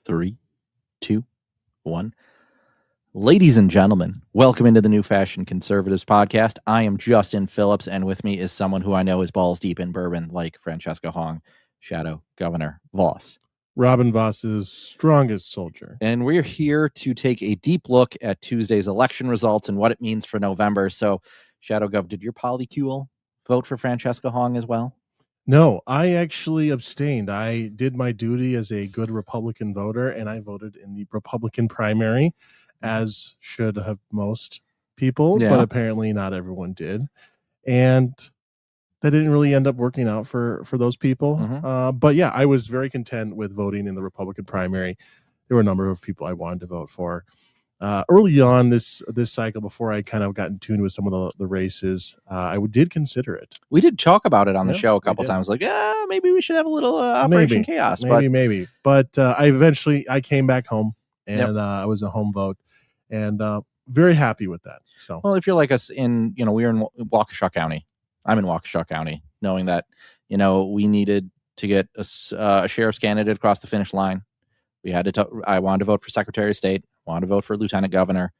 3, 2, 1. Ladies and gentlemen, welcome into the New Fashion Conservatives podcast. I am Justin Phillips, and with me is someone who I know is balls deep in bourbon, like Francesca Hong, Shadow Governor Voss. Robin Voss's strongest soldier. And we're here to take a deep look at Tuesday's election results and what it means for November. So, Shadow Gov, did your polycule vote for Francesca Hong as well? No, I actually abstained. I did my duty as a good Republican voter, and I voted in the Republican primary, as should have most people, but apparently not everyone did. And that didn't really end up working out for those people. But yeah, I was very content with voting in the Republican primary. There were a number of people I wanted to vote for. Early on this cycle, before I kind of got in tune with some of the races, I did consider it. We did talk about it on the show a couple times, like, maybe we should have a little Operation Chaos. Maybe. But I came back home, and I was a home vote, and very happy with that. So, well, if you're like us we're in Waukesha County. I'm in Waukesha County, knowing that, we needed to get a sheriff's candidate across the finish line. We had to. I wanted to vote for Secretary of State. Wanted to vote for Lieutenant Governor.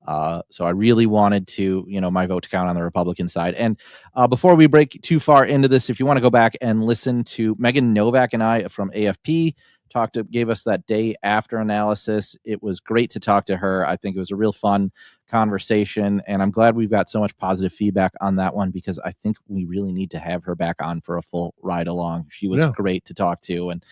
So I really wanted to, my vote to count on the Republican side. And before we break too far into this, if you want to go back and listen to Megan Novak and I from AFP gave us that day after analysis. It was great to talk to her. I think it was a real fun conversation, and I'm glad we've got so much positive feedback on that one, because I think we really need to have her back on for a full ride along. She was great to talk to, and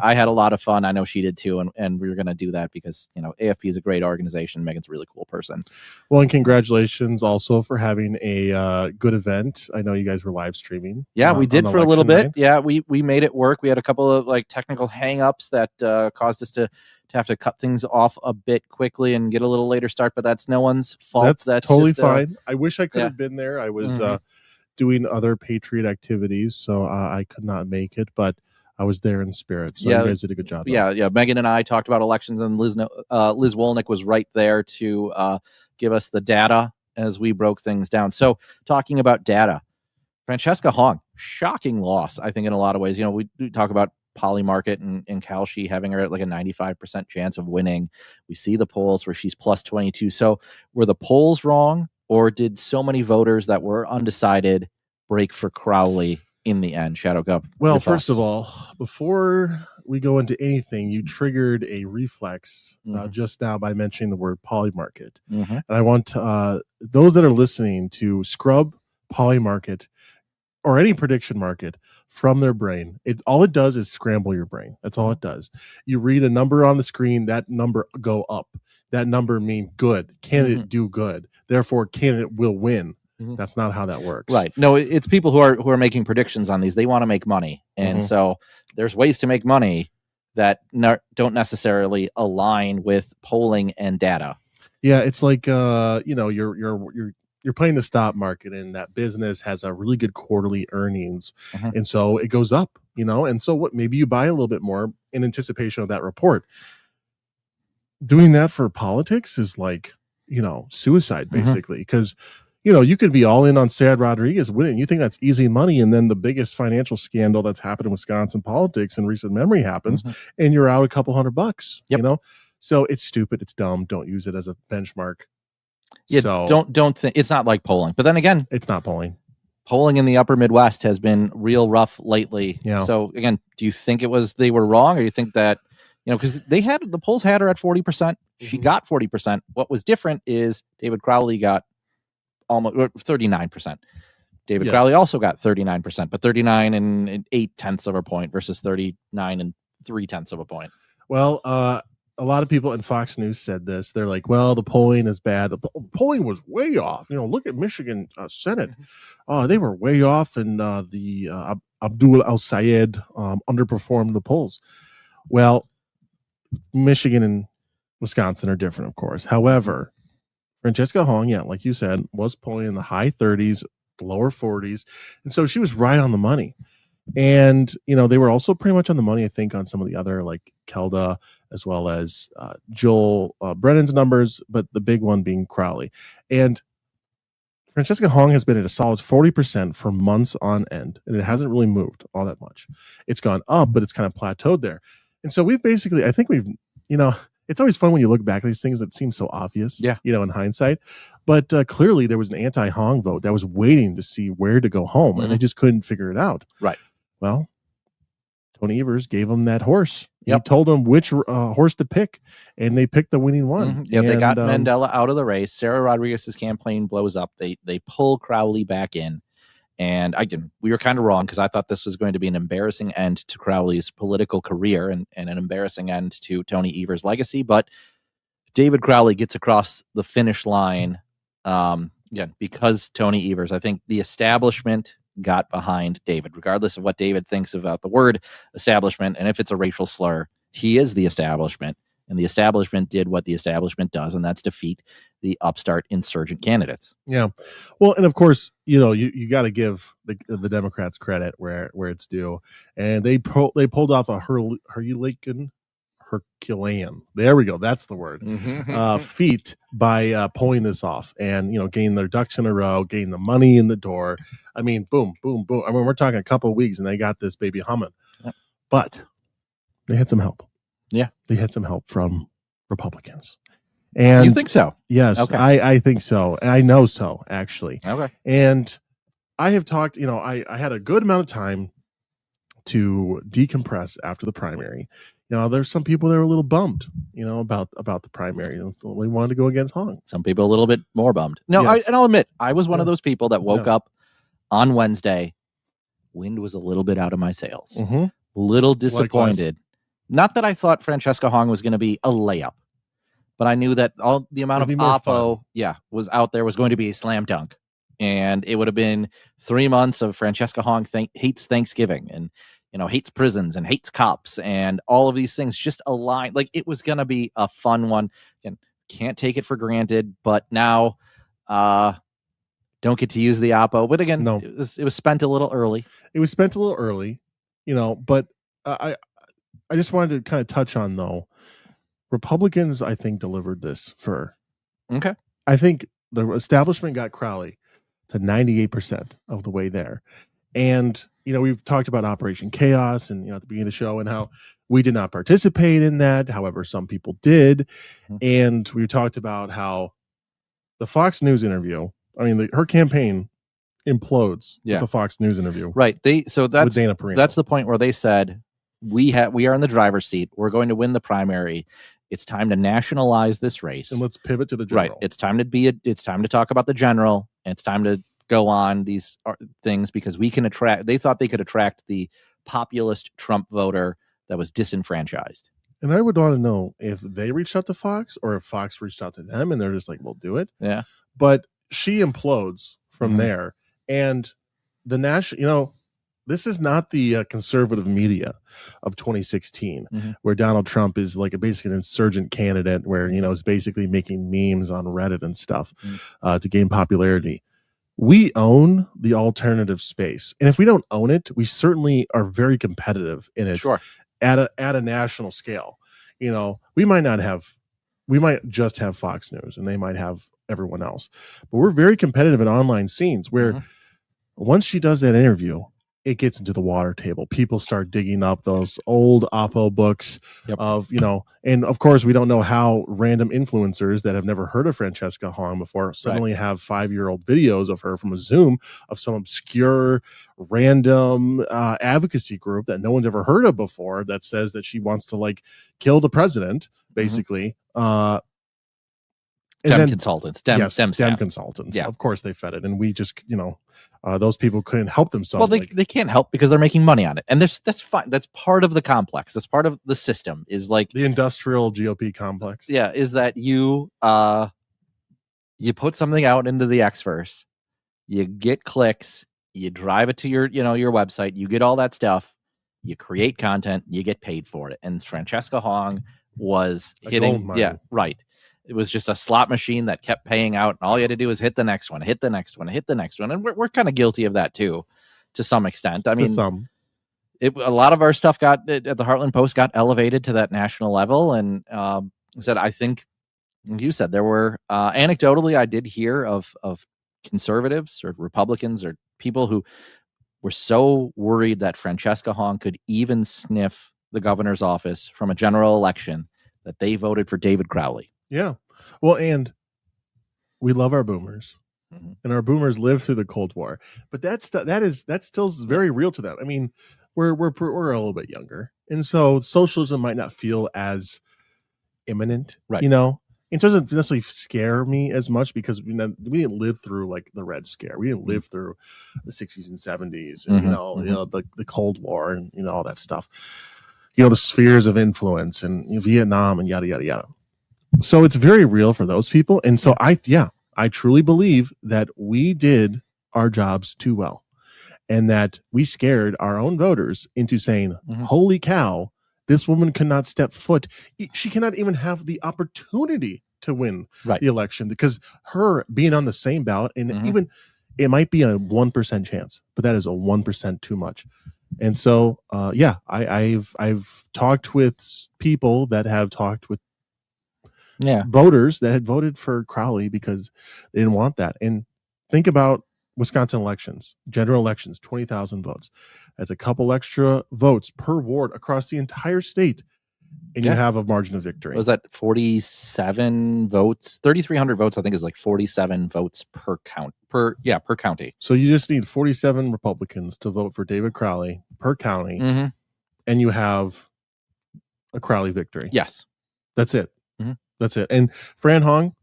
I had a lot of fun. I know she did too, and we were going to do that because AFP is a great organization. Megan's a really cool person. Well, and congratulations also for having a good event. I know you guys were live streaming. Yeah, we did for a little bit. Yeah, we made it work. We had a couple of technical hang-ups that caused us to have to cut things off a bit quickly and get a little later start, but that's no one's fault. That's totally fine. I wish I could have been there. I was doing other Patriot activities, so I could not make it, but I was there in spirit. So you guys did a good job. Yeah. Megan and I talked about elections, and Liz Wolnick was right there to give us the data as we broke things down. So talking about data, Francesca Hong, shocking loss, I think, in a lot of ways. We talk about Polymarket and Kalshi having her at like a 95% chance of winning. We see the polls where she's plus 22. So were the polls wrong, or did so many voters that were undecided break for Crowley in the end? Shadow Gov. Well, first of all, before we go into anything, you triggered a reflex just now by mentioning the word Polymarket. And I want those that are listening to scrub Polymarket or any prediction market from their brain. All it does is scramble your brain. That's all it does. You read a number on the screen, that number go up. That number mean good. Candidate do good. Therefore, candidate will win. That's not how that works. Right. No, it's people who are making predictions on these. They want to make money. And so there's ways to make money that don't necessarily align with polling and data. Yeah, it's like you're playing the stock market, and that business has a really good quarterly earnings. And so it goes up, and so maybe you buy a little bit more in anticipation of that report. Doing that for politics is like, suicide basically, because, you could be all in on Sad Rodriguez winning. You think that's easy money. And then the biggest financial scandal that's happened in Wisconsin politics in recent memory happens, and you're out a couple $100, So it's stupid. It's dumb. Don't use it as a benchmark. Yeah, so, don't think it's not like polling. But then again, it's not polling. Polling in the upper Midwest has been real rough lately. Yeah. So again, do you think they were wrong, or you think that, because the polls had her at 40%. She got 40%. What was different is David Crowley got almost 39%. David Crowley also got 39%, but 39 and 0.8 of a point versus 39 and 0.3 of a point. Well, a lot of people in Fox News said this. They're like, well, the polling is bad. The polling was way off. Look at Michigan Senate. They were way off, and the Abdul Al-Sayed underperformed the polls. Well, Michigan and Wisconsin are different, of course. However, Francesca Hong, like you said, was polling in the high 30s, lower 40s. And so she was right on the money. And, they were also pretty much on the money, I think, on some of the other, like Kelda, as well as Joel Brennan's numbers, but the big one being Crowley. And Francesca Hong has been at a solid 40% for months on end, and it hasn't really moved all that much. It's gone up, but it's kind of plateaued there. And so we've basically, I think we've it's always fun when you look back at these things that seem so obvious, Yeah. in hindsight. But clearly there was an anti-Hong vote that was waiting to see where to go home, and they just couldn't figure it out. Right. Well, Tony Evers gave them that horse. Yep. He told them which horse to pick, and they picked the winning one. Yeah, they got Mandela out of the race. Sarah Rodriguez's campaign blows up. They pull Crowley back in. And we were kind of wrong, because I thought this was going to be an embarrassing end to Crowley's political career and an embarrassing end to Tony Evers' legacy. But David Crowley gets across the finish line because Tony Evers. I think the establishment got behind David, regardless of what David thinks about the word establishment. And if it's a racial slur, he is the establishment. And the establishment did what the establishment does, and that's defeat the upstart insurgent candidates. Yeah. Well, and of course, you got to give the Democrats credit where it's due. And they pulled off a Herculean. There we go. That's the word. Feat by pulling this off and, getting their ducks in a row, getting the money in the door. I mean, boom, boom, boom. I mean, we're talking a couple of weeks and they got this baby humming. Yep. But they had some help. Yeah. They had some help from Republicans. And you think so? Yes, okay. I think so. I know so, actually. Okay. And I have talked, I had a good amount of time to decompress after the primary. There's some people that are a little bummed, about the primary. We wanted to go against Hong. Some people a little bit more bummed. No, yes. And I'll admit, I was one of those people that woke up on Wednesday. Wind was a little bit out of my sails. Little disappointed. Likewise. Not that I thought Francesca Hong was going to be a layup, but I knew that all the amount of oppo, was out there was going to be a slam dunk. And it would have been 3 months of Francesca Hong hates Thanksgiving and hates prisons and hates cops and all of these things just aligned. Like, it was going to be a fun one. Again, can't take it for granted, but now don't get to use the oppo. But again, no. it was spent a little early. It was spent a little early, but I just wanted to kind of touch on, though, Republicans, I think, delivered this for. Okay. I think the establishment got Crowley to 98% of the way there. And, we've talked about Operation Chaos and, at the beginning of the show, and how we did not participate in that. However, some people did. And we talked about how the Fox News interview, her campaign implodes with the Fox News interview. Right. So that's with Dana Perino. That's the point where they said, we are in the driver's seat. We're going to win the primary. It's time to nationalize this race. And let's pivot to the general. Right. It's time to talk about the general. And it's time to go on these things because we can they thought they could attract the populist Trump voter that was disenfranchised. And I would want to know if they reached out to Fox or if Fox reached out to them and they're just like, we'll do it. Yeah. But she implodes from there. And the national, this is not the conservative media of 2016, where Donald Trump is like basically an insurgent candidate, where is basically making memes on Reddit and stuff to gain popularity. We own the alternative space, and if we don't own it, we certainly are very competitive in it. Sure. At a national scale. We might just have Fox News, and they might have everyone else, but we're very competitive in online scenes where once she does that interview, it gets into the water table. People start digging up those old oppo books of, and of course we don't know how random influencers that have never heard of Francesca Hong before suddenly have 5-year-old videos of her from a Zoom of some obscure random advocacy group that no one's ever heard of before that says that she wants to kill the president, basically. Dem consultants. Dem consultants. Yeah. Of course they fed it. And we just, those people couldn't help themselves. Well, they can't help because they're making money on it. And that's fine. That's part of the complex. That's part of the system is the industrial GOP complex. Yeah. Is that you put something out into the Xverse, you get clicks, you drive it to your website, you get all that stuff, you create content, you get paid for it. And Francesca Hong was hitting. Yeah. Right. It was just a slot machine that kept paying out, and all you had to do was hit the next one, hit the next one, hit the next one. And we're kind of guilty of that too, to some extent. I mean, a lot of our stuff at the Heartland Post got elevated to that national level. And I think you said there were anecdotally, I did hear of conservatives or Republicans or people who were so worried that Francesca Hong could even sniff the governor's office from a general election that they voted for David Crowley. Yeah. Well, and we love our boomers, Mm-hmm. and our boomers lived through the Cold War, but that's still very real to them. I mean, we're a little bit younger, and so socialism might not feel as imminent, right? You know, it doesn't necessarily scare me as much because we didn't live through like the Red Scare. We didn't live through the 60s and 70s, and the Cold War, and all that stuff. The spheres of influence and Vietnam and yada yada yada. So it's very real for those people, and so I truly believe that we did our jobs too well, and that we scared our own voters into saying, "Holy cow! This woman cannot step foot. She cannot even have the opportunity to win the election because her being on the same ballot, and even it might be a 1% chance, but that is a 1% too much." And so, I've talked with people that have talked with voters that had voted for Crowley because they didn't want that. And think about Wisconsin elections, general elections, 20,000 votes. That's a couple extra votes per ward across the entire state. And you have a margin of victory. Was that 47 votes? 3,300 votes, I think, is like 47 votes per county. So you just need 47 Republicans to vote for David Crowley per county, and you have a Crowley victory. Yes. That's it. That's it. And Fran Hong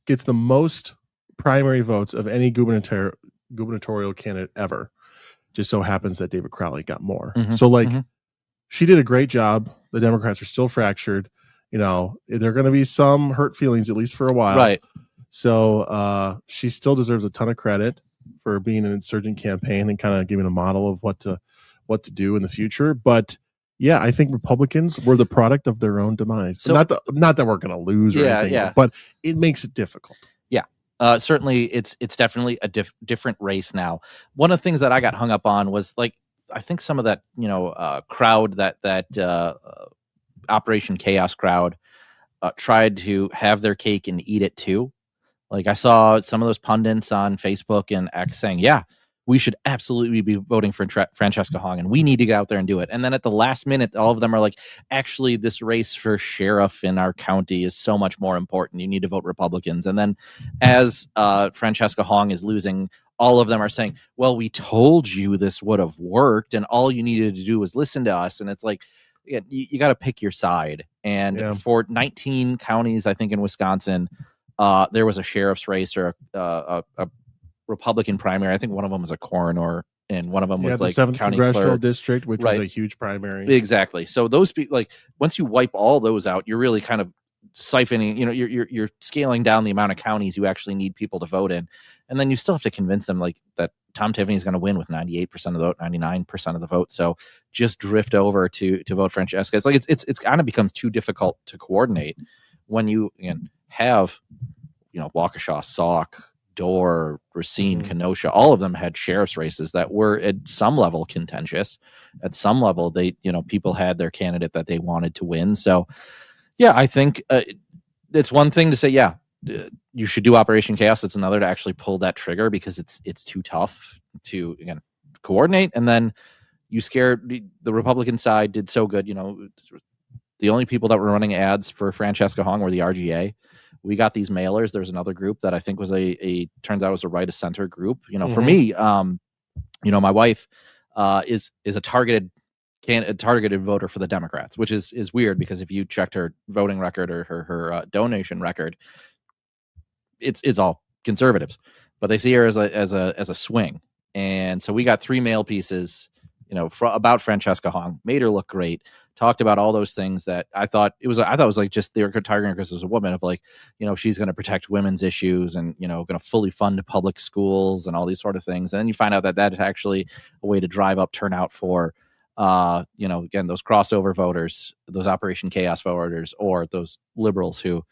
gets the most primary votes of any gubernatorial candidate ever. Just so happens that David Crowley got more. So she did a great job. The Democrats are still fractured. There are going to be some hurt feelings, at least for a while. Right. So she still deserves a ton of credit for being an insurgent campaign and kind of giving a model of what to do in the future. But yeah, I think Republicans were the product of their own demise. So, not that we're going to lose or anything, but it makes it difficult. Yeah. Certainly, it's definitely a different race now. One of the things that I got hung up on was I think some of that crowd that Operation Chaos crowd tried to have their cake and eat it too. Like I saw some of those pundits on Facebook and X saying, "Yeah, we should absolutely be voting for Francesca Hong, and we need to get out there and do it." And then at the last minute, all of them are like, "Actually, this race for sheriff in our county is so much more important. You need to vote Republicans." And then as Francesca Hong is losing, all of them are saying, "Well, we told you this would have worked, and all you needed to do was listen to us." And it's like, you got to pick your side. And for 19 counties, I think in Wisconsin, there was a sheriff's race or a Republican primary. I think one of them was a coroner, and one of them was the 7th county congressional clerk. district, which was a huge primary. Exactly. So those people, once you wipe all those out, you're really kind of siphoning. You're scaling down the amount of counties you actually need people to vote in, and then you still have to convince them that Tom Tiffany is going to win with 98% of the vote, 99% of the vote. So just drift over to vote Francesca. It's kind of becomes too difficult to coordinate when you have Waukesha, Sauk, Dorr, Racine, Kenosha, all of them had sheriff's races that were at some level contentious. At some level, they, people had their candidate that they wanted to win. So, yeah, I think it's one thing to say, you should do Operation Chaos. It's another to actually pull that trigger because it's too tough to coordinate. And then you scared the Republican side did so good. The only people that were running ads for Francesca Hong were the RGA. We got these mailers. There's another group that I think was turns out was a right of center group. For me, my wife is a targeted voter for the Democrats, which is weird because if you checked her voting record or her donation record, it's all conservatives, but they see her as a swing. And so we got 3 mail pieces, about Francesca Hong, made her look great. Talked about all those things that I thought it was like just they were targeting her because it was a woman of she's going to protect women's issues and, going to fully fund public schools and all these sort of things. And then you find out that is actually a way to drive up turnout for, again, those crossover voters, those Operation Chaos voters, or those liberals who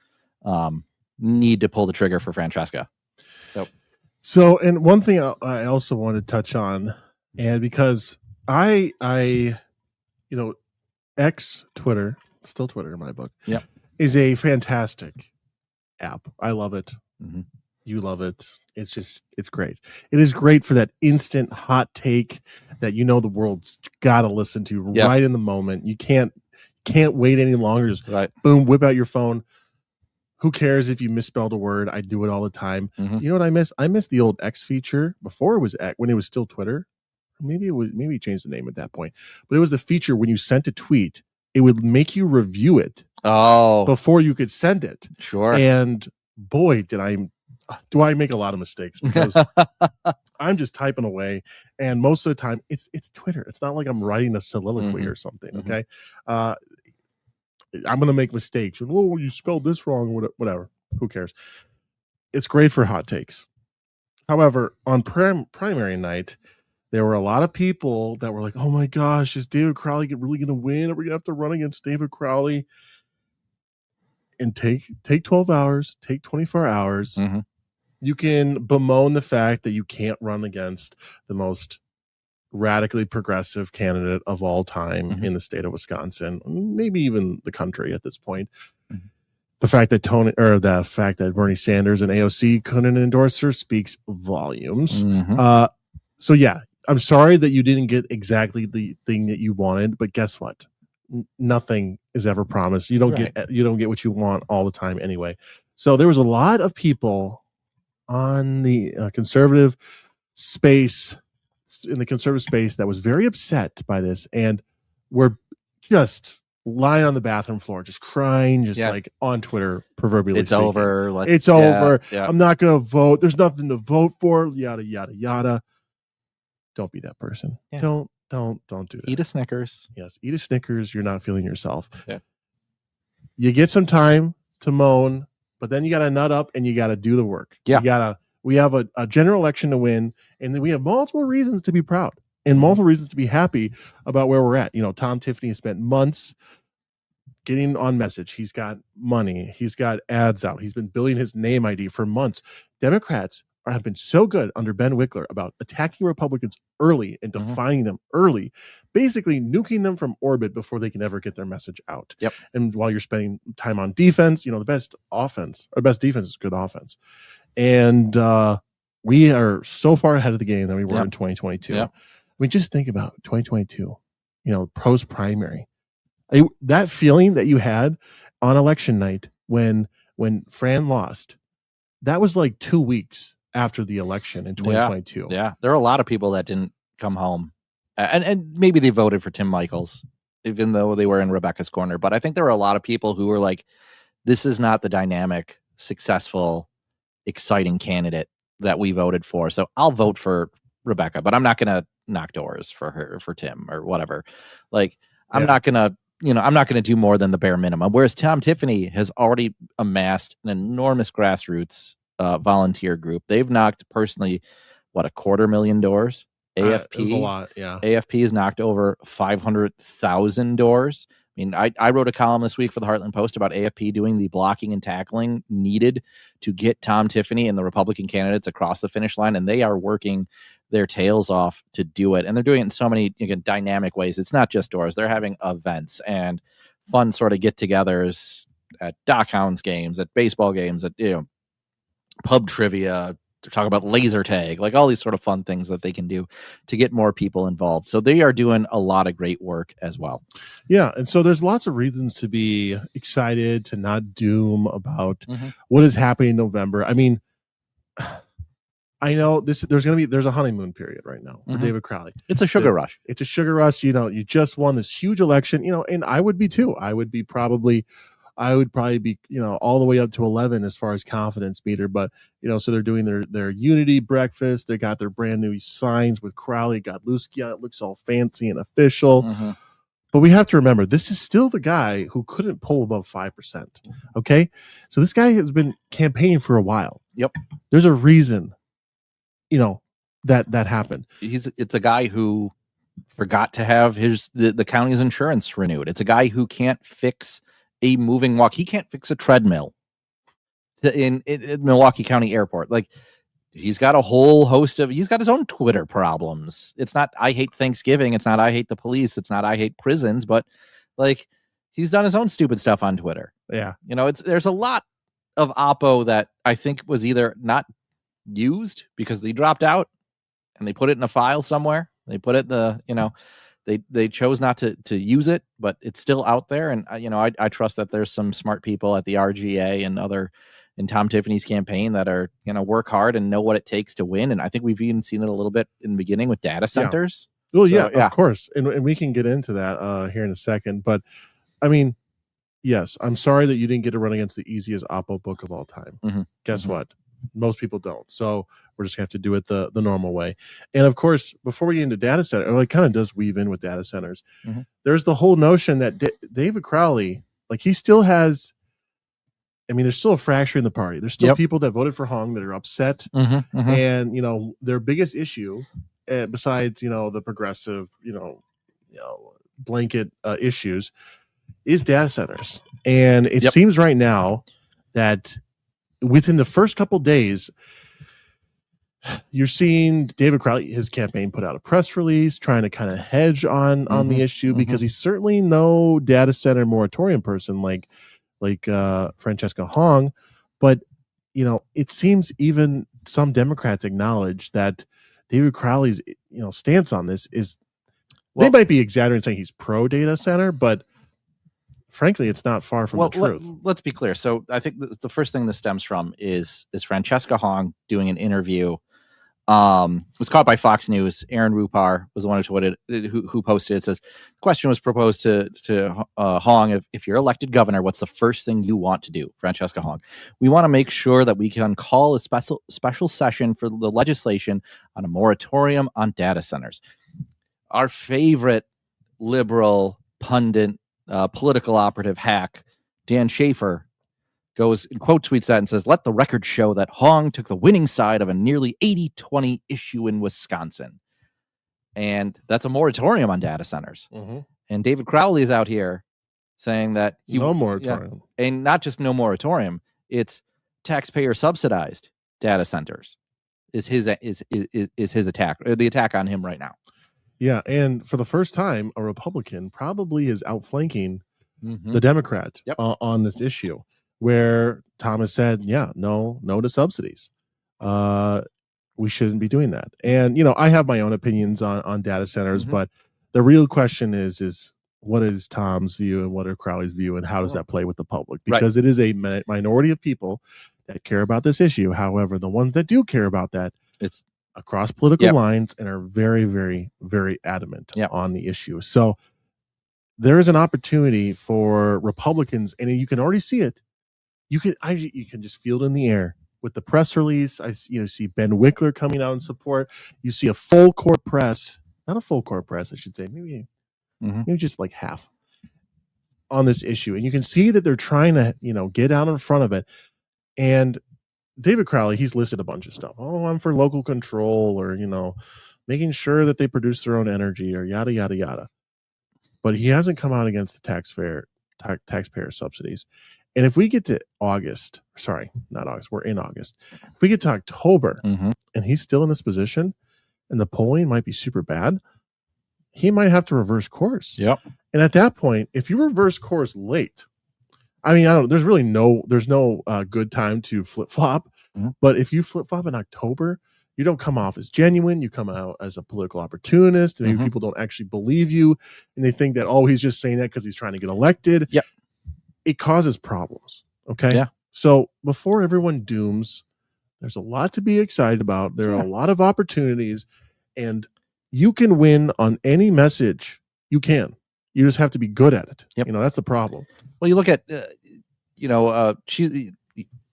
need to pull the trigger for Francesca. So, and one thing I also want to touch on, and because X, Twitter, still Twitter in my book, is a fantastic app. I love it. You love it. It's great. It is great for that instant hot take that the world's got to listen to right in the moment. You can't can't wait any longer. Just boom, whip out your phone. Who cares if you misspelled a word? I do it all the time. Mhm. You know what I miss? I miss the old X feature before it was X, when it was still Twitter. Maybe he changed the name at that point. But it was the feature when you sent a tweet, it would make you review it before you could send it. Sure. And boy, do I make a lot of mistakes, because I'm just typing away, and most of the time it's Twitter. It's not like I'm writing a soliloquy or something. Okay. I'm gonna make mistakes. Oh, you spelled this wrong, whatever. Who cares? It's great for hot takes. However, on primary night, there were a lot of people that were like, oh my gosh, is David Crowley really gonna win? Are we gonna have to run against David Crowley? And take 12 hours, take 24 hours. You can bemoan the fact that you can't run against the most radically progressive candidate of all time in the state of Wisconsin, maybe even the country at this point. The fact that Bernie Sanders and AOC couldn't endorse her speaks volumes. So yeah, I'm sorry that you didn't get exactly the thing that you wanted, but guess what? Nothing is ever promised. You don't get what you want all the time anyway. So there was a lot of people on the conservative space, that was very upset by this, and were just lying on the bathroom floor, just crying, like on Twitter, proverbially it's speaking. over. It's over. I'm not going to vote. There's nothing to vote for. Yada yada yada. Don't be that person. Don't do that. Eat a Snickers. Yes, eat a Snickers. You're not feeling yourself. Yeah. You get some time to moan, but then you got to nut up and you got to do the work. Yeah. We have a general election to win, and then we have multiple reasons to be proud and multiple reasons to be happy about where we're at. You know, Tom Tiffany has spent months getting on message. He's got money. He's got ads out. He's been building his name ID for months. Democrats have been so good under Ben Wickler about attacking Republicans early and defining them early, basically nuking them from orbit before they can ever get their message out. And while you're spending time on defense, you know, the best defense is good offense. And we are so far ahead of the game than we were in 2022. I mean, just think about 2022, you know, post primary. That feeling that you had on election night when Fran lost, that was like 2 weeks after the election in 2022. Yeah. There are a lot of people that didn't come home, and maybe they voted for Tim Michaels, even though they were in Rebecca's corner. But I think there were a lot of people who were like, this is not the dynamic, successful, exciting candidate that we voted for. So I'll vote for Rebecca, but I'm not going to knock doors for Tim or whatever. Like, I'm not going to do more than the bare minimum. Whereas Tom Tiffany has already amassed an enormous grassroots volunteer group. They've knocked personally, what, 250,000 doors? AFP, a lot, yeah. AFP has knocked over 500,000 doors. I mean, I wrote a column this week for the Heartland Post about AFP doing the blocking and tackling needed to get Tom Tiffany and the Republican candidates across the finish line, and they are working their tails off to do it. And they're doing it in so many dynamic ways. It's not just doors. They're having events and fun sort of get-togethers at Dock Hounds games, at baseball games, at pub trivia. They're talking about laser tag, like all these sort of fun things that they can do to get more people involved. So they are doing a lot of great work as well. Yeah. And so there's lots of reasons to be excited, to not doom about what is happening in November. I mean, I know there's a honeymoon period right now for David Crowley. It's a sugar rush. It's a sugar rush. You know, you just won this huge election, you know, and I would be too. I would probably be, you know, all the way up to 11 as far as confidence meter. But, you know, so they're doing their unity breakfast. They got their brand new signs with Crowley, got Lusky on it. Looks all fancy and official. But we have to remember, this is still the guy who couldn't pull above 5%. Okay. So this guy has been campaigning for a while. There's a reason, you know, that happened. It's a guy who forgot to have the county's insurance renewed. It's a guy who can't fix a moving walk. He can't fix a treadmill in Milwaukee County Airport. Like, he's got a whole host he's got his own Twitter problems. It's not I hate Thanksgiving. It's not I hate the police. It's not I hate prisons. But like, he's done his own stupid stuff on Twitter. Yeah. You know, there's a lot of Oppo that I think was either not used because they dropped out and they put it in a file somewhere. They put it in They chose not to use it, but it's still out there. And I trust that there's some smart people at the RGA and in Tom Tiffany's campaign that are work hard and know what it takes to win. And I think we've even seen it a little bit in the beginning with data centers. Well, of course, and we can get into that here in a second. But I mean, yes, I'm sorry that you didn't get to run against the easiest Oppo book of all time. Mm-hmm. Guess what? Most people don't. So we're just going to have to do it the normal way. And of course, before we get into data center, it kind of does weave in with data centers. Mm-hmm. There's the whole notion that David Crowley, like he still has, I mean, there's still a fracture in the party. There's still people that voted for Hong that are upset. And, their biggest issue, besides, the progressive, blanket issues, is data centers. And it seems right now that within the first couple days, you're seeing David Crowley, his campaign, put out a press release trying to kind of hedge on the issue, because he's certainly no data center moratorium person like Francesca Hong. But it seems even some Democrats acknowledge that David Crowley's stance on this is, they might be exaggerating saying he's pro data center, but frankly, it's not far from the truth. Let's be clear. So I think the first thing this stems from is Francesca Hong doing an interview. It was caught by Fox News. Aaron Rupar was the one who posted it. It says, the question was proposed to Hong, if you're elected governor, what's the first thing you want to do? Francesca Hong: we want to make sure that we can call a special session for the legislation on a moratorium on data centers. Our favorite liberal pundit, political operative hack, Dan Schaefer, goes and quote tweets that and says, let the record show that Hong took the winning side of a nearly 80-20 issue in Wisconsin. And that's a moratorium on data centers. And David Crowley is out here saying that no moratorium. And not just no moratorium, it's taxpayer subsidized data centers is his attack, or the attack on him right now. Yeah, and for the first time, a Republican probably is outflanking the Democrat on this issue, where Thomas said, no to subsidies. We shouldn't be doing that. And, I have my own opinions on data centers, but the real question is what is Tom's view and what are Crowley's view, and how does that play with the public? Because it is a minority of people that care about this issue. However, the ones that do care about that, it's across political lines and are very, very, very adamant on the issue. So there is an opportunity for Republicans, and you can already see it. You can just feel it in the air with the press release. I see Ben Wickler coming out in support. You see a full court press, not a full court press, I should say, maybe just like half on this issue. And you can see that they're trying to, get out in front of it. And David Crowley, he's listed a bunch of stuff. Oh, I'm for local control, or, making sure that they produce their own energy, or yada, yada, yada. But he hasn't come out against the taxpayer subsidies. And if we get to August, sorry, not August, we're in August. If we get to October and he's still in this position and the polling might be super bad, he might have to reverse course. Yep. And at that point, if you reverse course late, I mean, there's no good time to flip flop. But if you flip flop in October, you don't come off as genuine. You come out as a political opportunist. And maybe people don't actually believe you, and they think that, he's just saying that because he's trying to get elected. Yep. It causes problems. Okay. Yeah. So before everyone dooms, there's a lot to be excited about. There are a lot of opportunities, and you can win on any message. You can. You just have to be good at it. Yep. That's the problem. Well, you look at,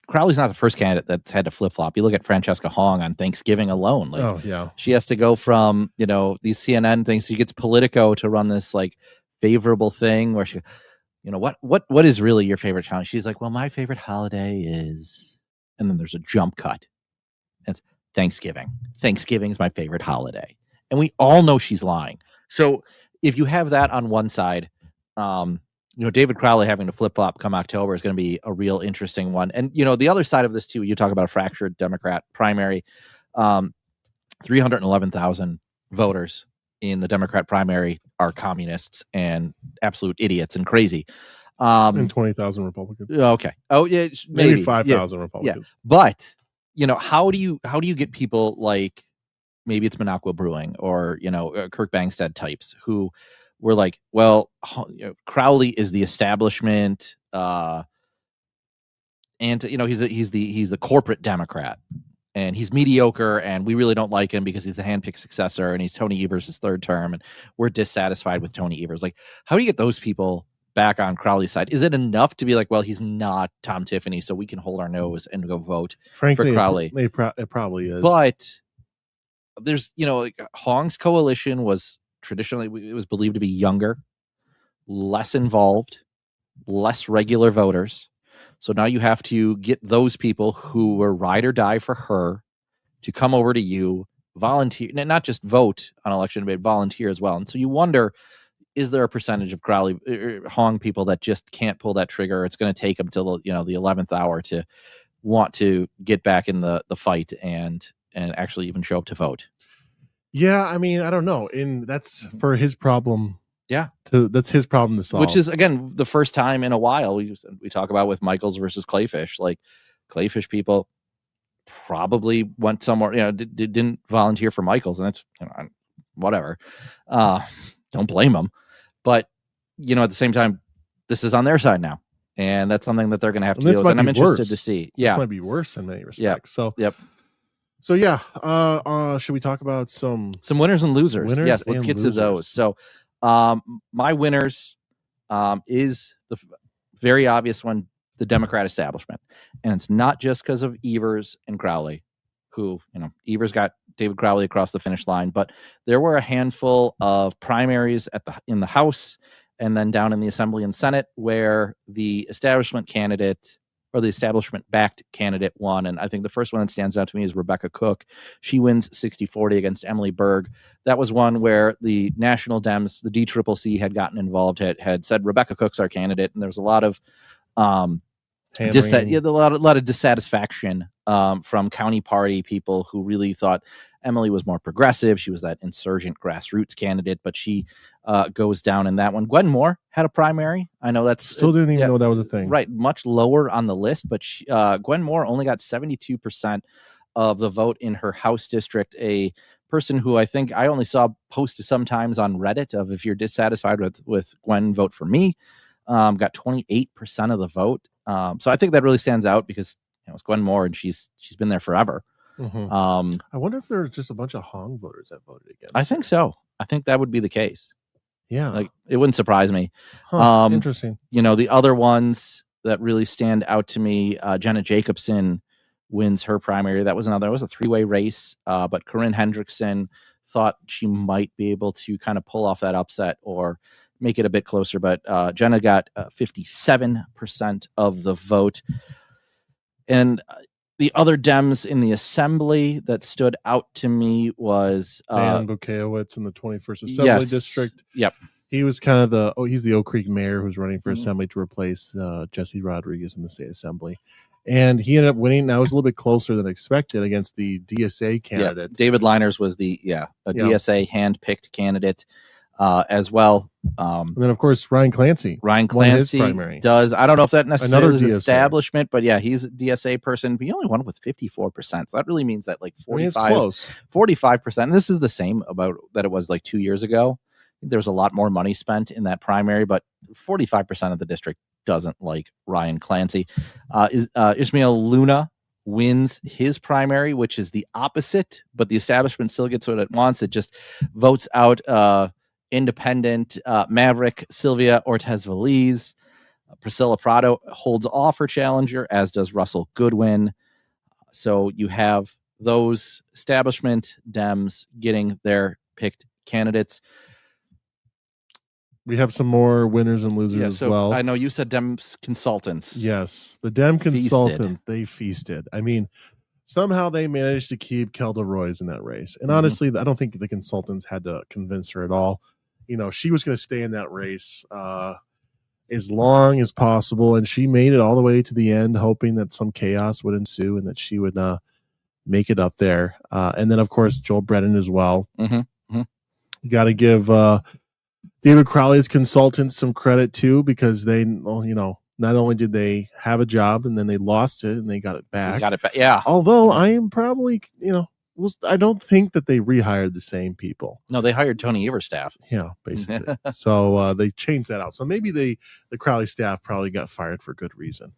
Crowley's not the first candidate that's had to flip flop. You look at Francesca Hong on Thanksgiving alone. She has to go from, these CNN things. She gets Politico to run this favorable thing where she, what is really your favorite challenge? She's like, well, my favorite holiday is, and then there's a jump cut. It's Thanksgiving. Thanksgiving is my favorite holiday. And we all know she's lying. So if you have that on one side, David Crowley having to flip-flop come October is going to be a real interesting one. And, the other side of this too, you talk about a fractured Democrat primary, 311,000 voters in the Democrat primary are communists and absolute idiots and crazy. And 20,000 Republicans. Okay. Oh, yeah. Maybe 5,000 Republicans. Yeah. But, how do you get people like maybe it's Minocqua Brewing or, Kirk Bangstead types who were like, well, Crowley is the establishment, and he's the corporate Democrat, and he's mediocre, and we really don't like him because he's the handpicked successor, and he's Tony Evers' third term, and we're dissatisfied with Tony Evers. Like, how do you get those people back on Crowley's side? Is it enough to be like, well, he's not Tom Tiffany, so we can hold our nose and go vote for Crowley? It probably is. But there's, Hong's coalition was traditionally, it was believed to be younger, less involved, less regular voters. So now you have to get those people who were ride or die for her to come over to you, volunteer, not just vote on election, but volunteer as well. And so you wonder, is there a percentage of Crowley Hong people that just can't pull that trigger? It's going to take them till the 11th hour to want to get back in the fight and actually even show up to vote. Yeah, I mean, I don't know. And that's for his problem. Yeah. That's his problem to solve. Which is, again, the first time in a while we talk about with Michaels versus Clayfish. Like, Clayfish people probably went somewhere, didn't volunteer for Michaels, and that's, whatever. Don't blame them. But, at the same time, this is on their side now. And that's something that they're going to have to deal with. And I'm interested to see. Yeah. This might be worse in many respects. Yep. So, yep. So yeah, should we talk about some winners and losers? Yes, let's get to those. So, my winners is the very obvious one, the Democrat establishment, and it's not just because of Evers and Crowley, who Evers got David Crowley across the finish line, but there were a handful of primaries in the House and then down in the Assembly and Senate where the establishment candidate, or the establishment-backed candidate, won. And I think the first one that stands out to me is Rebecca Cook. She wins 60-40 against Emily Berg. That was one where the National Dems, the DCCC, had gotten involved, had said, Rebecca Cook's our candidate. And there was a lot of a lot of dissatisfaction from county party people who really thought Emily was more progressive. She was that insurgent grassroots candidate, but she goes down in that one. Gwen Moore had a primary. I know that's still didn't even know that was a thing. Right, much lower on the list, but Gwen Moore only got 72% of the vote in her House district. A person who I think I only saw post sometimes on Reddit of, if you're dissatisfied with Gwen, vote for me. Got 28% of the vote. So I think that really stands out because it's Gwen Moore and she's been there forever. Mm-hmm. I wonder if there's just a bunch of Hong voters that voted against. I think so. I think that would be the case. Yeah, like it wouldn't surprise me. Interesting. The other ones that really stand out to me, Jenna Jacobson wins her primary. That was another. It was a three-way race, but Corinne Hendrickson thought she might be able to kind of pull off that upset or make it a bit closer. But Jenna got 57% of the vote, and the other Dems in the Assembly that stood out to me was Dan Bukowitz in the 21st Assembly District. Yep. He was kind of he's the Oak Creek mayor who's running for Assembly to replace Jesse Rodriguez in the state Assembly. And he ended up winning. That was a little bit closer than expected against the DSA candidate. Yeah. David Liners was DSA hand-picked candidate as well. And then, of course, Ryan Clancy does. I don't know if that necessarily is establishment, but yeah, he's a DSA person. He only won with 54%. So that really means that like 45%. And this is the same about that it was like 2 years ago. There was a lot more money spent in that primary, but 45% of the district doesn't like Ryan Clancy. Ismail Luna wins his primary, which is the opposite, but the establishment still gets what it wants. It just votes out independent Maverick Sylvia Ortiz-Veliz. Priscilla Prado holds off her challenger, as does Russell Goodwin. So you have those establishment Dems getting their picked candidates. We have some more winners and losers as well. I know you said Dems consultants. Yes, the Dem consultants, they feasted. I mean, somehow they managed to keep Kelda Royce in that race. And honestly, I don't think the consultants had to convince her at all. She was going to stay in that race as long as possible. And she made it all the way to the end, hoping that some chaos would ensue and that she would make it up there. And then, of course, Joel Brennan as well. Mm-hmm. You got to give David Crowley's consultants some credit, too, because they, not only did they have a job and then they lost it and they got it back. Yeah. Although I am probably, well, I don't think that they rehired the same people. No, they hired Tony Evers' staff. Yeah, basically. So they changed that out. So maybe the Crowley staff probably got fired for good reason.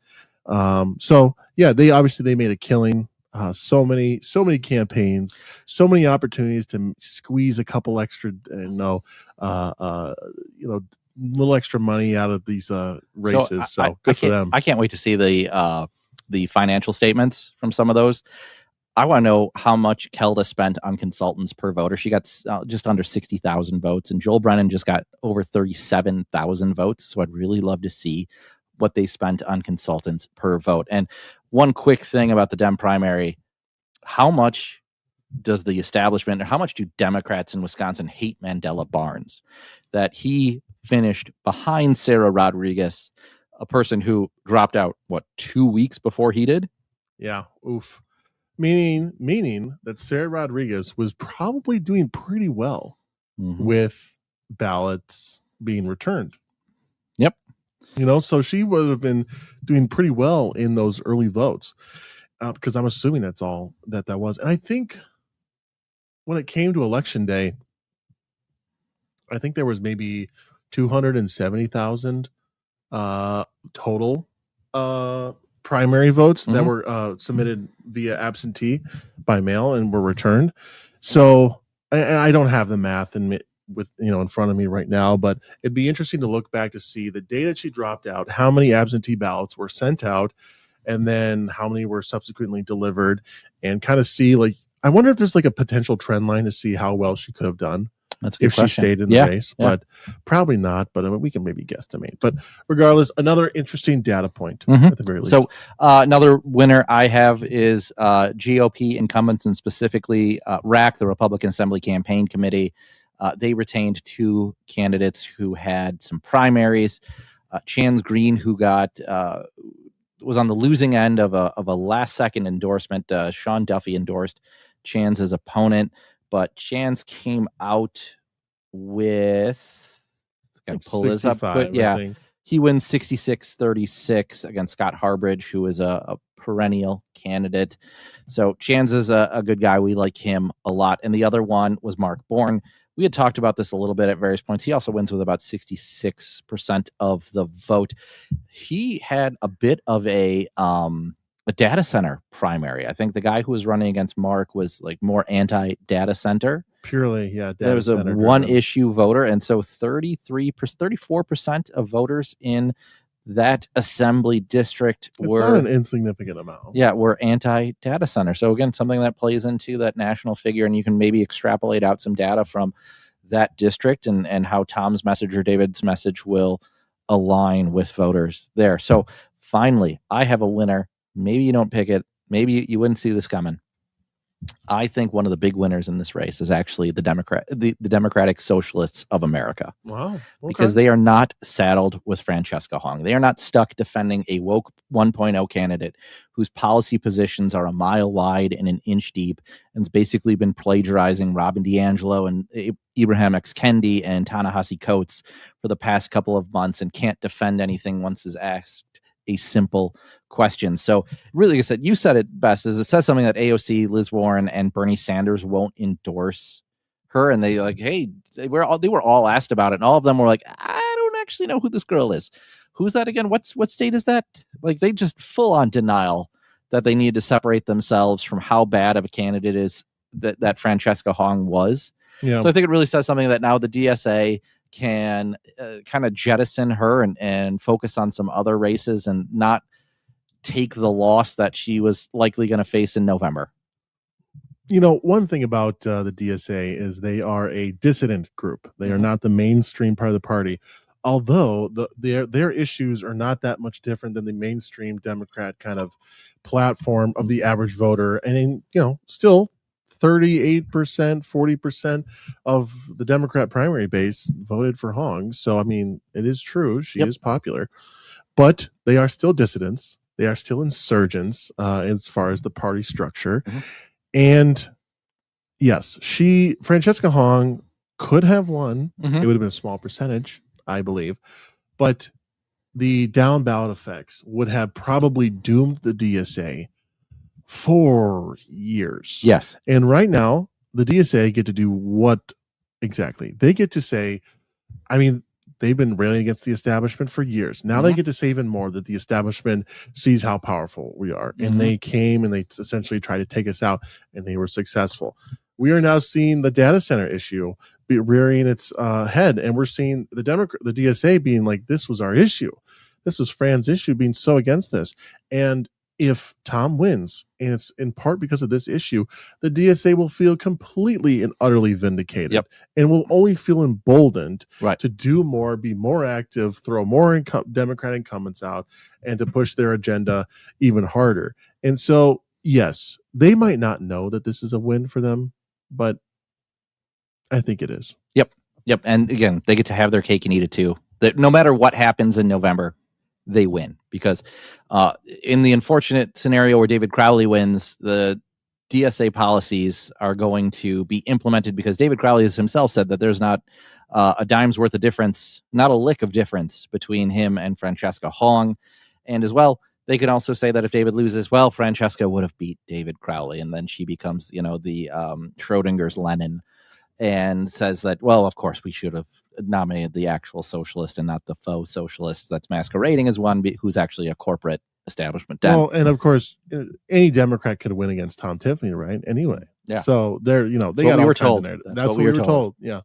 So yeah, they made a killing. So many campaigns, so many opportunities to squeeze a couple extra, little extra money out of these races. So good for them. I can't wait to see the financial statements from some of those. I want to know how much Kelda spent on consultants per voter. She got just under 60,000 votes, and Joel Brennan just got over 37,000 votes. So I'd really love to see what they spent on consultants per vote. And one quick thing about the Dem primary, how much does the establishment, or how much do Democrats in Wisconsin hate Mandela Barnes, that he finished behind Sarah Rodriguez, a person who dropped out, 2 weeks before he did? Yeah. Oof. Meaning that Sarah Rodriguez was probably doing pretty well with ballots being returned. Yep. So she would have been doing pretty well in those early votes, because I'm assuming that's all that was. And I think when it came to election day, I think there was maybe 270,000 total primary votes that were submitted via absentee by mail and were returned. So I don't have the math in front of me right now, but it'd be interesting to look back to see the day that she dropped out, how many absentee ballots were sent out, and then how many were subsequently delivered, and kind of see, I wonder if there's a potential trend line to see how well she could have done. That's a good question. She stayed in the race, but probably not. But we can maybe guesstimate. But regardless, another interesting data point at the very least. So another winner I have is GOP incumbents, and specifically RAC, the Republican Assembly Campaign Committee. They retained two candidates who had some primaries. Chance Green, who was on the losing end of a last second endorsement. Sean Duffy endorsed Chance's opponent. But Chance came out with, gotta pull this up quick. Yeah, he wins 66-36 against Scott Harbridge, who is a perennial candidate. So Chance is a good guy. We like him a lot. And the other one was Mark Bourne. We had talked about this a little bit at various points. He also wins with about 66% of the vote. He had a bit of a data center primary. I think the guy who was running against Mark was more anti-data center. Purely, yeah. There was a one-issue voter, and so 34% of voters in that assembly district were not an insignificant amount. Yeah, were anti-data center. So again, something that plays into that national figure, and you can maybe extrapolate out some data from that district and how Tom's message or David's message will align with voters there. So finally, I have a winner. Maybe you don't pick it. Maybe you wouldn't see this coming. I think one of the big winners in this race is actually the Democratic Socialists of America. Wow. Okay. Because they are not saddled with Francesca Hong. They are not stuck defending a woke 1.0 candidate whose policy positions are a mile wide and an inch deep, and has basically been plagiarizing Robin DiAngelo and Ibrahim X. Kendi and Ta-Nehisi Coates for the past couple of months, and can't defend anything once is asked a simple question. So really, like I said, you said it best, is it says something that AOC, Liz Warren, and Bernie Sanders won't endorse her. And they they were all asked about it. And all of them were like, I don't actually know who this girl is. Who's that again? What state is that? They just full on denial that they need to separate themselves from how bad of a candidate is that Francesca Hong was. Yeah. So I think it really says something that now the DSA can kind of jettison her and focus on some other races and not take the loss that she was likely going to face in November. One thing about the DSA is they are a dissident group. They are not the mainstream part of the party, although their issues are not that much different than the mainstream Democrat kind of platform of the average voter. And still 38%, 40% of the Democrat primary base voted for Hong. So, I mean, it is true. She is popular, but they are still dissidents. They are still insurgents as far as the party structure. And yes, Francesca Hong could have won. It would have been a small percentage, I believe. But the down ballot effects would have probably doomed the DSA for years. Yes. And right now, the DSA get to do what exactly? They get to say, I mean, they've been railing against the establishment for years. Now they get to say even more that the establishment sees how powerful we are. And they came and they essentially tried to take us out, and they were successful. We are now seeing the data center issue be rearing its head, and we're seeing the DSA being like, this was our issue. This was Fran's issue, being so against this. And if Tom wins, and it's in part because of this issue, the DSA will feel completely and utterly vindicated, and will only feel emboldened to do more, be more active, throw more Democrat incumbents out, and to push their agenda even harder. And so, yes, they might not know that this is a win for them, but I think it is. Yep. And again, they get to have their cake and eat it too. That no matter what happens in November, they win, because in the unfortunate scenario where David Crowley wins, the DSA policies are going to be implemented, because David Crowley has himself said that there's not a dime's worth of difference, not a lick of difference between him and Francesca Hong. And as well, they can also say that if David loses, well, Francesca would have beat David Crowley, and then she becomes, the Schrodinger's Lenin, and says that, well, of course, we should have nominated the actual socialist and not the faux socialist that's masquerading as one who's actually a corporate establishment. Well, and of course, any Democrat could win against Tom Tiffany, right? Anyway. Yeah. So they're, they got all kinds of narrative. That's what we were told. Yeah.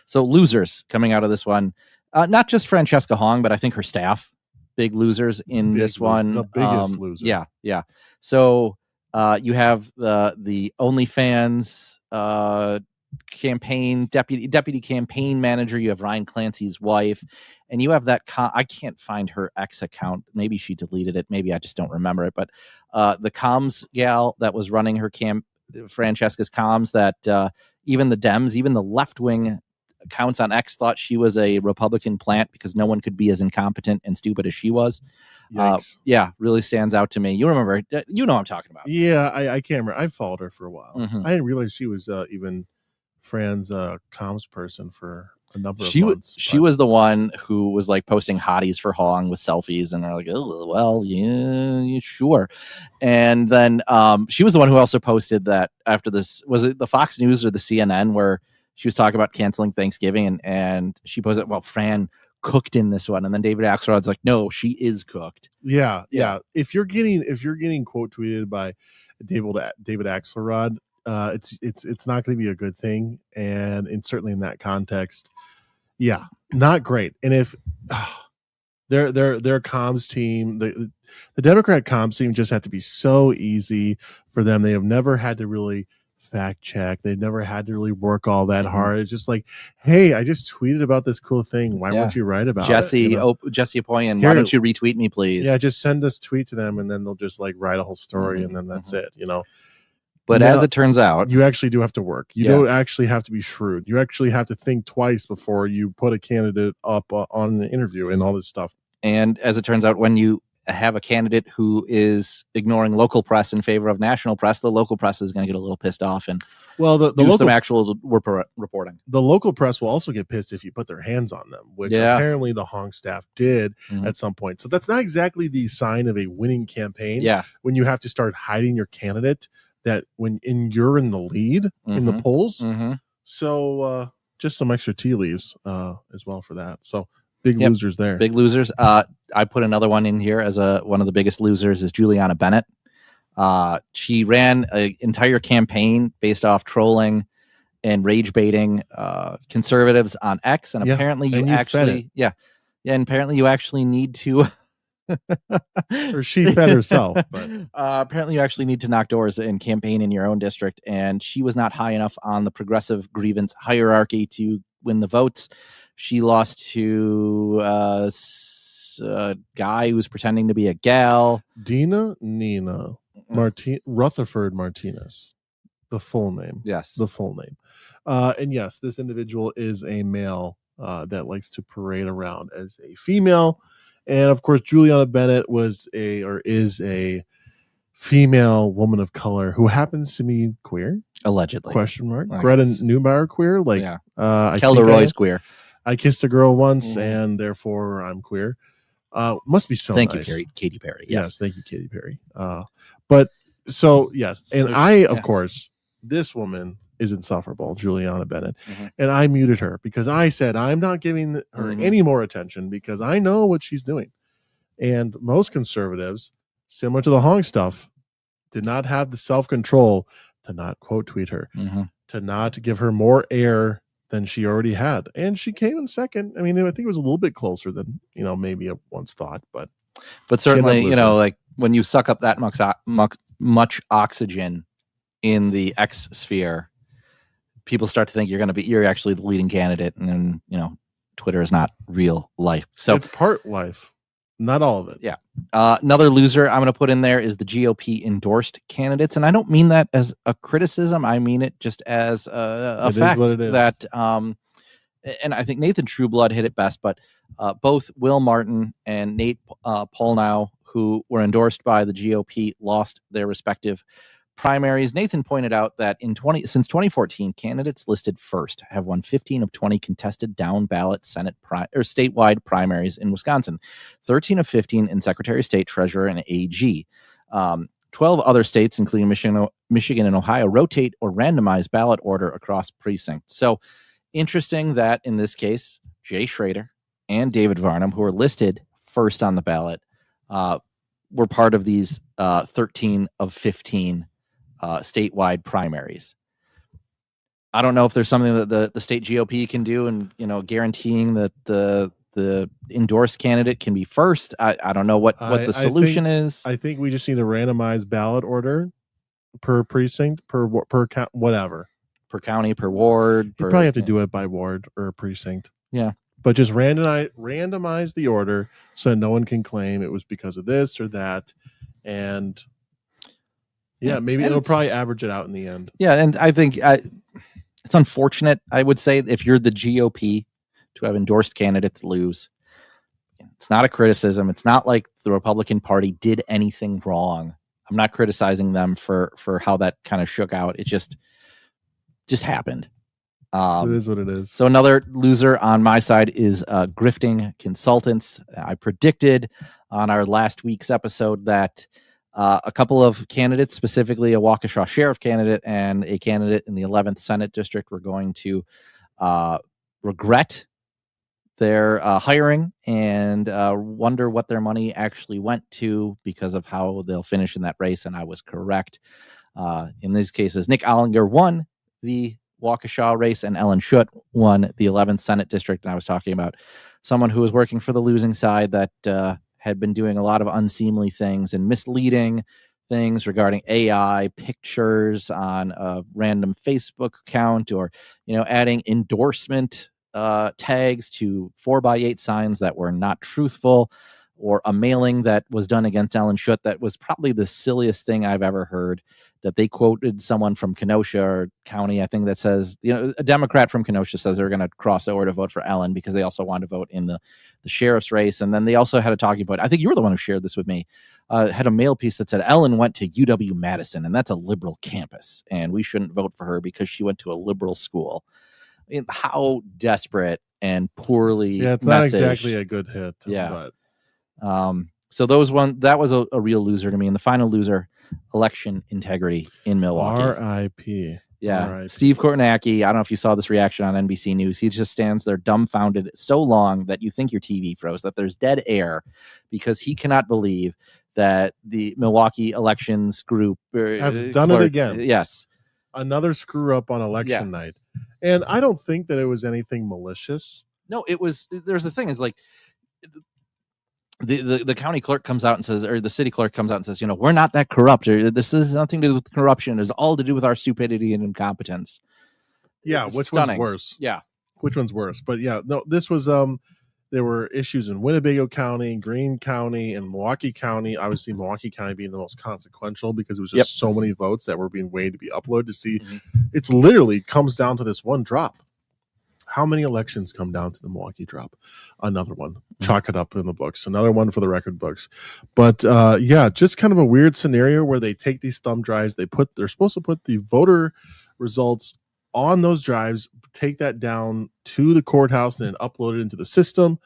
So losers coming out of this one, not just Francesca Hong, but I think her staff, big losers in this one. The biggest loser. Yeah. So you have the OnlyFans campaign deputy campaign manager. You have Ryan Clancy's wife, and you have that I can't find her X account. Maybe she deleted it, maybe I just don't remember it, but the comms gal that was running her Francesca's comms, that even the Dems, even the left-wing accounts on X thought she was a Republican plant, because no one could be as incompetent and stupid as she was. Really stands out to me. You remember, what I'm talking about. Yeah, I can't remember. I followed her for a while. I didn't realize she was even Fran's comms person for a number of months. She was the one who was like posting hotties for Hong with selfies, and they're like, oh, well, yeah, sure. And then she was the one who also posted that after this, was it the Fox News or the CNN, where she was talking about canceling Thanksgiving, and she posted, well, Fran cooked in this one, and then David Axelrod's like, no, she is cooked. Yeah. If you're getting quote tweeted by David Axelrod, it's not going to be a good thing, and certainly in that context, not great. And if their comms team, the Democrat comms team, just had to be so easy for them. They have never had to really fact check. They've never had to really work all that hard. It's just like, hey, I just tweeted about this cool thing. Why won't you write about Jesse, it? Jesse Apoyan, why don't you retweet me, please? Yeah, just send this tweet to them, and then they'll just like write a whole story, and then that's it. But now, as it turns out, you actually do have to work. You don't actually have to be shrewd. You actually have to think twice before you put a candidate up on an interview and all this stuff. And as it turns out, when you have a candidate who is ignoring local press in favor of national press, the local press is going to get a little pissed off and the do some actual reporting. The local press will also get pissed if you put their hands on them, which apparently the Hong staff did at some point. So that's not exactly the sign of a winning campaign. Yeah. When you have to start hiding your candidate, that you're in the lead in the polls. So just some extra tea leaves as well for that. So big losers there. Big losers. I put another one in here as one of the biggest losers is Juliana Bennett. She ran an entire campaign based off trolling and rage baiting conservatives on X, and apparently you actually apparently you actually need to or she fed herself, but apparently you actually need to knock doors and campaign in your own district, and she was not high enough on the progressive grievance hierarchy to win the votes. She lost to a guy who was pretending to be a gal. Nina Rutherford Martinez, the full name. Yes, the full name. And yes, this individual is a male that likes to parade around as a female. And of course, Juliana Bennett is a female woman of color who happens to be queer, allegedly. Question mark. Greta Newbauer queer. Kelda Roy's queer. I kissed a girl once, and therefore I'm queer. Must be so Thank nice. you, Katy Perry. Yes, thank you, Katy Perry. But So yes, and So of course, this woman is insufferable, Juliana Bennett, mm-hmm. and I muted her because I said I'm not giving her any more attention because I know what she's doing. And most conservatives, similar to the Hong stuff, did not have the self-control to not quote tweet her, to not give her more air than she already had. And she came in second. I mean, I think it was a little bit closer than, maybe I once thought, but certainly, like when you suck up that much oxygen in the X sphere, people start to think you're actually the leading candidate, and then, Twitter is not real life. So it's part life. Not all of it. Yeah. Another loser I'm going to put in there is the GOP endorsed candidates. And I don't mean that as a criticism. I mean it just as a fact that, and I think Nathan Trueblood hit it best, but both Will Martin and Nate Polnow, who were endorsed by the GOP, lost their respective primaries. Nathan pointed out that since 2014, candidates listed first have won 15 of 20 contested down ballot Senate or statewide primaries in Wisconsin, 13 of 15 in Secretary of State, Treasurer, and AG. 12 other states, including Michigan and Ohio, rotate or randomize ballot order across precincts. So interesting that in this case, Jay Schrader and David Varnum, who were listed first on the ballot, were part of these 13 of 15 statewide primaries. I don't know if there's something that the state GOP can do, and guaranteeing that the endorsed candidate can be first. I don't know what the solution is. I think we just need a randomized ballot order per precinct, per whatever, per county, per ward. You probably have to do it by ward or precinct. Yeah, but just randomize the order so no one can claim it was because of this or that, and. Yeah, maybe it'll probably average it out in the end. Yeah, and I think it's unfortunate, I would say, if you're the GOP, to have endorsed candidates lose. It's not a criticism. It's not like the Republican Party did anything wrong. I'm not criticizing them for how that kind of shook out. It just happened. It is what it is. So another loser on my side is grifting consultants. I predicted on our last week's episode that a couple of candidates, specifically a Waukesha sheriff candidate and a candidate in the 11th Senate District, were going to regret their hiring and wonder what their money actually went to because of how they'll finish in that race. And I was correct. In these cases, Nick Ollinger won the Waukesha race and Ellen Schutt won the 11th Senate District. And I was talking about someone who was working for the losing side that had been doing a lot of unseemly things and misleading things regarding AI pictures on a random Facebook account, or adding endorsement tags to 4x8 signs that were not truthful, or a mailing that was done against Ellen Schutt that was probably the silliest thing I've ever heard. That they quoted someone from Kenosha County, I think, that says, a Democrat from Kenosha says they're going to cross over to vote for Ellen because they also want to vote in the sheriff's race. And then they also had a talking point. I think you were the one who shared this with me. Had a mail piece that said Ellen went to UW-Madison, and that's a liberal campus, and we shouldn't vote for her because she went to a liberal school. I mean, how desperate and poorly it's messaged. Not exactly a good hit. Yeah. But. So that was a real loser to me. And the final loser, election integrity in Milwaukee. R.I.P. Yeah. R.I.P. Steve Kornacki, I don't know if you saw this reaction on NBC News. He just stands there dumbfounded so long that you think your TV froze, that there's dead air, because he cannot believe that the Milwaukee elections group have done it again. Yes. Another screw up on election night. And I don't think that it was anything malicious. No, it was. There's the thing is, like, the county clerk comes out and says, or the city clerk comes out and says, we're not that corrupt. Or this has nothing to do with corruption. It's all to do with our stupidity and incompetence. Yeah, which one's worse? Yeah, which one's worse? But yeah, no, this was there were issues in Winnebago County, Greene County, and Milwaukee County. Obviously, Milwaukee County being the most consequential because it was just so many votes that were being waited to be uploaded to see. It's literally comes down to this one drop. How many elections come down to the Milwaukee drop? Another one. Chalk it up in the books. Another one for the record books. But just kind of a weird scenario where they take these thumb drives. They're supposed to put the voter results on those drives, take that down to the courthouse, and then upload it into the system.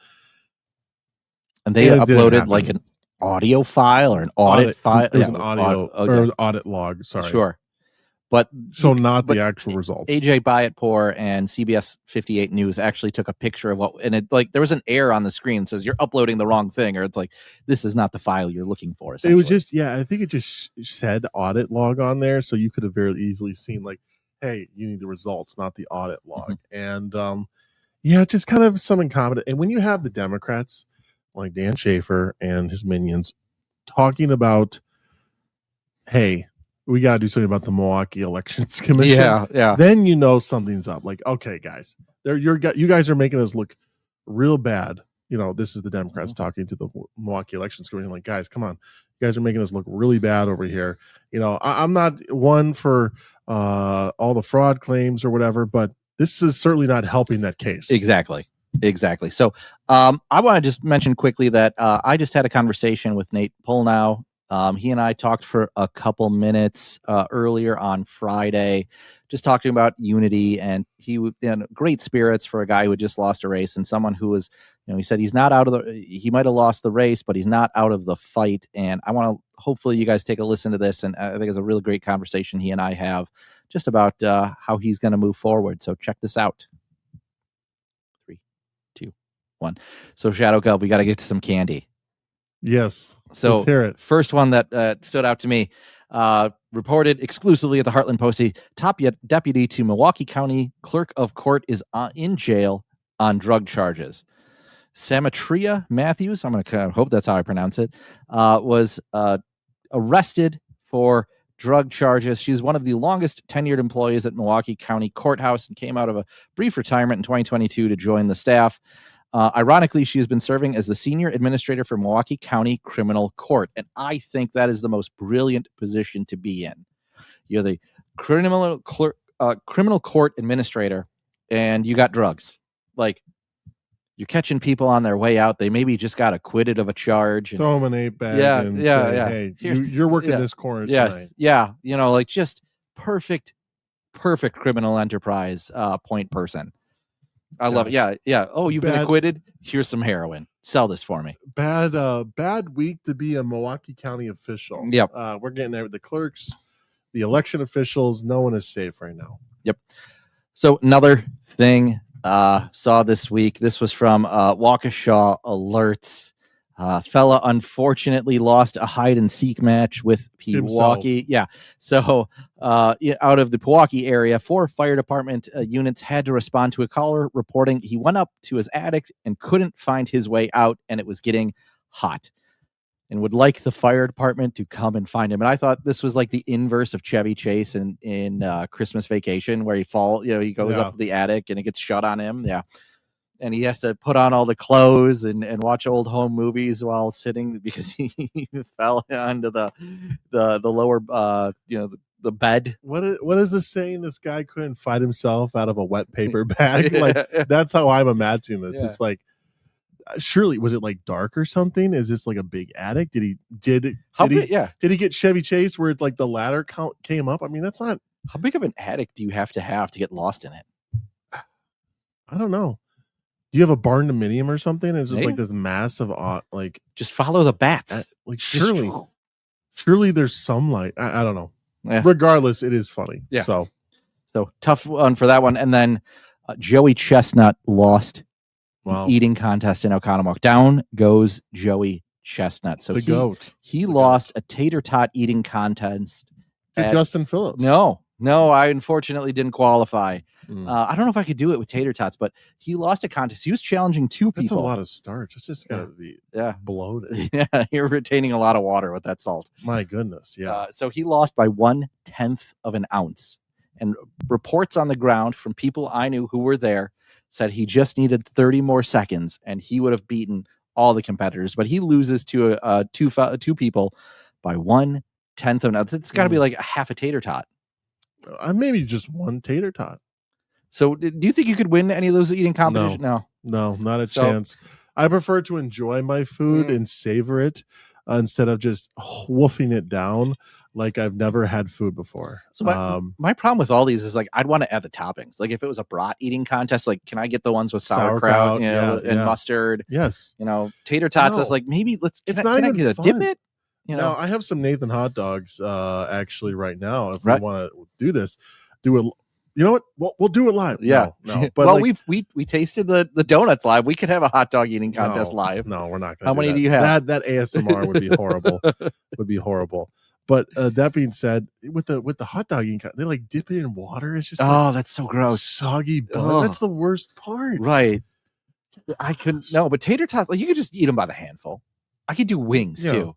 And they uploaded like audio file or an audit file. It was an audio or audit log. Sorry. Sure. But so not the actual results. AJ Bayatpour and CBS 58 News actually took a picture of what, and it like there was an error on the screen that says you're uploading the wrong thing, or it's like this is not the file you're looking for. It was just I think it just said audit log on there, so you could have very easily seen like, hey, you need the results, not the audit log, and just kind of some incompetent. And when you have the Democrats like Dan Schaefer and his minions talking about, hey, we got to do something about the Milwaukee Elections Commission. Yeah. Then you know something's up. Like, okay, guys, you guys are making us look real bad. You know, this is the Democrats talking to the Milwaukee Elections Commission. Like, guys, come on, you guys are making us look really bad over here. You know, I'm not one for all the fraud claims or whatever, but this is certainly not helping that case. Exactly. So, I want to just mention quickly that I just had a conversation with Nate Polnow. He and I talked for a couple minutes earlier on Friday, just talking about unity, and he was in great spirits for a guy who had just lost a race and someone who was, he said he's not out of he might have lost the race, but he's not out of the fight. And I want to, hopefully you guys take a listen to this. And I think it's a really great conversation he and I have just about how he's going to move forward. So check this out. 3, 2, 1. So Shadow Gub, we got to get to some candy. Yes. So let's hear it. First one that stood out to me, reported exclusively at the Heartland Post, top deputy to Milwaukee County Clerk of Court is in jail on drug charges. Samatria Matthews, I'm going to hope that's how I pronounce it, was arrested for drug charges. She's one of the longest tenured employees at Milwaukee County Courthouse and came out of a brief retirement in 2022 to join the staff. Ironically, she has been serving as the senior administrator for Milwaukee County Criminal Court, and I think that is the most brilliant position to be in. You're the criminal court administrator, and you got drugs. Like, you're catching people on their way out. They maybe just got acquitted of a charge. Throw them an 8-bag. Yeah. Hey, you're working this corner tonight. Yeah. Like just perfect criminal enterprise point person. I love it. Yeah. Oh, you've been acquitted? Here's some heroin. Sell this for me. Bad week to be a Milwaukee County official. Yep. We're getting there with the clerks, the election officials. No one is safe right now. Yep. So another thing saw this week. This was from Waukesha Alerts. Fella unfortunately lost a hide and seek match with Pewaukee. Yeah. So out of the Pewaukee area, 4 fire department units had to respond to a caller reporting he went up to his attic and couldn't find his way out, and it was getting hot, and would like the fire department to come and find him. And I thought this was like the inverse of Chevy Chase in Christmas Vacation, where he goes up the attic and it gets shut on him. Yeah. And he has to put on all the clothes and watch old home movies while sitting because he fell onto the lower the bed. What is the saying? This guy couldn't fight himself out of a wet paper bag. Like that's how I'm imagining this. Yeah. It's like, surely was it like dark or something? Is this like a big attic? Did he get Chevy Chase where it's like the ladder came up? I mean, that's not. How big of an attic do you have to get lost in it? I don't know. Do you have a barn dominium or something? It's just like this massive, like just follow the bats. Like surely there's some light. I don't know. Yeah. Regardless, it is funny. Yeah. So tough one for that one. And then Joey Chestnut lost eating contest in Oconomowoc. Down goes Joey Chestnut. So the goat. He lost a tater tot eating contest. Justin Phillips. No, I unfortunately didn't qualify. I don't know if I could do it with tater tots, but he lost a contest. He was challenging 2 people. That's a lot of starch. It's just got to be bloated. Yeah, you're retaining a lot of water with that salt. My goodness, yeah. So he lost by 1/10 of an ounce. And reports on the ground from people I knew who were there said he just needed 30 more seconds and he would have beaten all the competitors. But he loses to two people by 1/10 of an ounce. It's got to be like a half a tater tot. Maybe just one tater tot. So do you think you could win any of those eating competitions? No, not a chance. I prefer to enjoy my food and savor it instead of just wolfing it down. like I've never had food before. So my problem with all these is like I'd want to add the toppings. Like if it was a brat eating contest, like can I get the ones with sauerkraut, and mustard? Yes. Tater tots. I was like, maybe can I get a dip it? Now I have some Nathan hot dogs actually right now. If we want to do this, do it. You know what? We'll do it live. Yeah. No. But well, we tasted the donuts live. We could have a hot dog eating contest live. No, we're not going to. How many do you have? That ASMR would be horrible. Would be horrible. But that being said, with the hot dog eating, they like dip it in water. It's just that's so gross. Soggy bun. That's the worst part. Right. I couldn't. No, but tater tots, like you could just eat them by the handful. I could do wings too.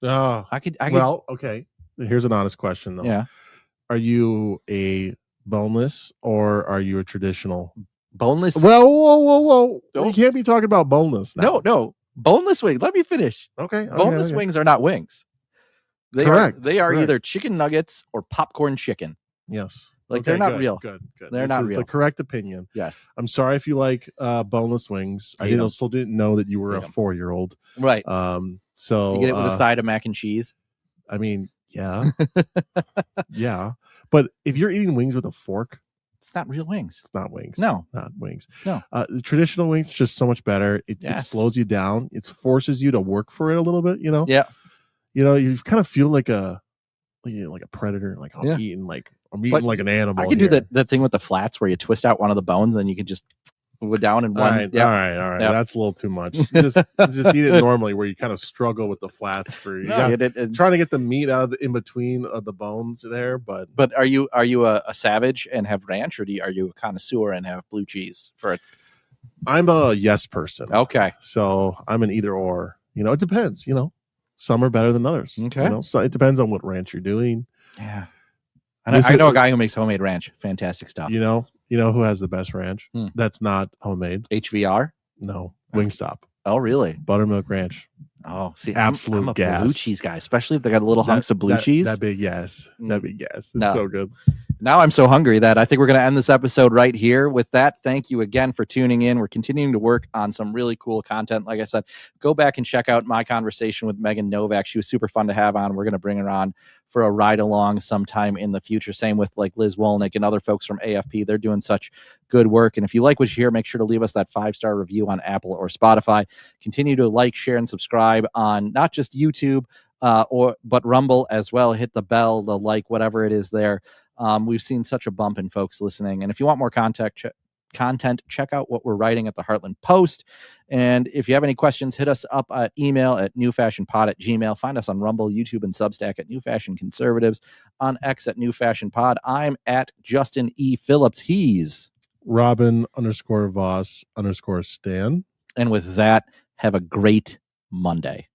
I could. Well, okay. Here's an honest question though. Yeah. Are you a boneless or are you a traditional boneless? Well, whoa. You can't be talking about boneless now. No. Boneless wings. Let me finish. Okay. Boneless wings are not wings. Correct. They are either chicken nuggets or popcorn chicken. Yes. Like they're not real. Good. They're not real. The correct opinion. Yes. I'm sorry if you like boneless wings. I still didn't know that you were a 4-year-old. Right. So you get it with a side of mac and cheese. I mean, yeah. Yeah. But if you're eating wings with a fork, it's not real wings. It's not wings. No. Not wings. No. The traditional wings just so much better. It slows you down. It forces you to work for it a little bit, Yeah. You kind of feel like a predator. Like I'm eating like an animal. I could do that thing with the flats where you twist out one of the bones and you can just move it down in one. All right. Yep. That's a little too much. Just eat it normally, where you kind of struggle with the flats trying to get the meat out of in between of the bones there. But are you a savage and have ranch, or are you a connoisseur and have blue cheese for it? I'm a yes person. Okay, so I'm an either or. It depends. Some are better than others. Okay. So it depends on what ranch you're doing. Yeah. I know a guy who makes homemade ranch. Fantastic stuff. You know who has the best ranch? That's not homemade. HVR? No. Wingstop. Oh, really? Buttermilk ranch. Oh, see, absolute I'm a gas. blue cheese guy, especially if they got little hunks of blue cheese. That big gas. That big gas. It's so good. Now I'm so hungry that I think we're going to end this episode right here. With that, thank you again for tuning in. We're continuing to work on some really cool content. Like I said, go back and check out my conversation with Megan Novak. She was super fun to have on. We're going to bring her on for a ride along sometime in the future. Same with like Liz Wolnick and other folks from AFP. They're doing such good work. And if you like what you hear, make sure to leave us that 5-star review on Apple or Spotify. Continue to like, share, and subscribe on not just YouTube, but Rumble as well. Hit the bell, the like, whatever it is there. We've seen such a bump in folks listening. And if you want more content, check out what we're writing at the Heartland Post. And if you have any questions, hit us up at email at newfashionpod@gmail. Find us on Rumble, YouTube, and Substack at New Fashion Conservatives, on X at New Fashion Pod. I'm at Justin E. Phillips. He's Robin_Voss_Stan. And with that, have a great Monday.